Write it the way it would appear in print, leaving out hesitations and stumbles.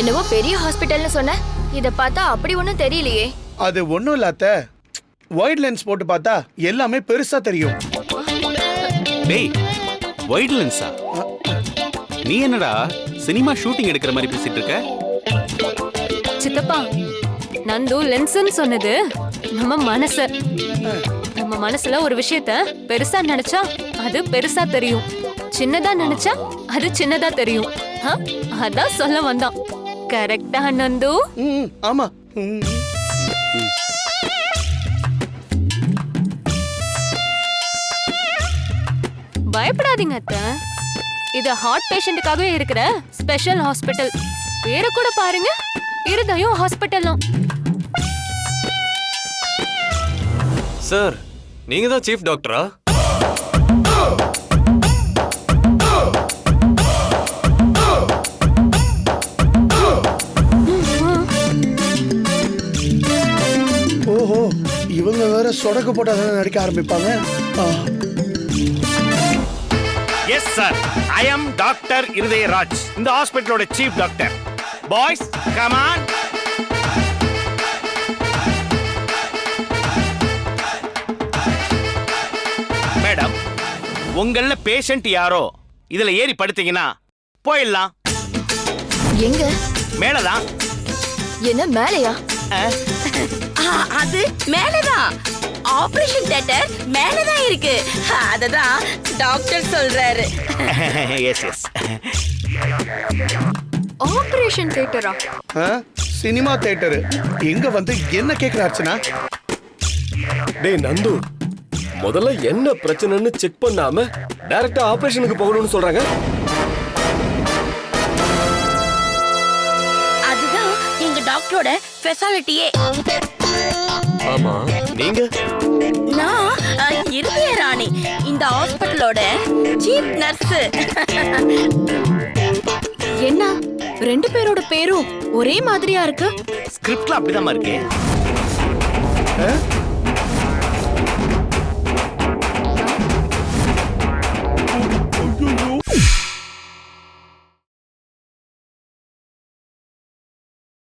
என்னவோ பெரிய ஹாஸ்பிட்டல்னு சொன்ன, இத பார்த்தா அப்படி ஒண்ணும் தெரியலையே. அது ஒண்ணும் இல்ல அத்தை, வைட் லென்ஸ் போட்டு பார்த்தா எல்லாமே பெருசா தெரியும். டேய், வைட் லென்ஸா? நீ என்னடா சினிமா ஷூட்டிங் எடுக்கிற மாதிரி பேசிட்டு இருக்க? சித்தப்பா, நந்து லென்ஸ்னு சொன்னது நம்ம மனசு. நம்ம மனசுல ஒரு விஷயத்த பெருசா நினைச்சா அது பெருசா தெரியும், சின்னதா நினைச்சா அது சின்னதா தெரியும். அதான் சொல்ல வந்தான். கரெக்டா நந்து? ஆமா. பயப்படாதீங்க அத்தை, இது ஹார்ட் பேஷண்ட்டுக்காகவே இருக்கிற ஸ்பெஷல் ஹாஸ்பிட்டல். பேரு கூட பாருங்க, இருதயம் ஹாஸ்பிட்டலும். சார், நீங்க தான் சீஃப் டாக்டரா? ஓஹோ, இவங்க வேற சொடக்கு போட்டாதான் நடிக்க ஆரம்பிப்பாங்க. Yes sir, I am doctor Irudayaraj, இந்த ஹாஸ்பிட்டலோட chief doctor. Boys come on. Madam, உங்கள பேஷண்ட் யாரோ இதுல ஏறி படுத்தீங்கன்னா போயிடலாம். எங்க? மேலதான். என்ன மேலையா? அது மேலதான். ஆபரேஷன் தியேட்டர் மேலதான் இருக்கு. அததான் டாக்டர் சொல்றாரு. Yes yes. ஆபரேஷன் தியேட்டரா? சினிமா தியேட்டர் எங்க வந்து என்ன கேக்குறாச்சுனா? டேய் நந்து, முதல்ல என்ன பிரச்சனைன்னு செக் பண்ணாம டைரக்டா ஆபரேஷனுக்கு போகணும்னு சொல்றாங்க. அதுதான் எங்க டாக்டரோட ஸ்பெஷாலிட்டியே. ஆமா, நீங்க? நான் இருதய ராணி, இந்த ஹாஸ்பிட்டலோட சீஃப் நர்ஸ். என்ன ரெண்டு பேரோட பேரும் ஒரே மாதிரியா இருக்கு? ஸ்கிரிப்ட்ல அப்படிதான் இருக்கு.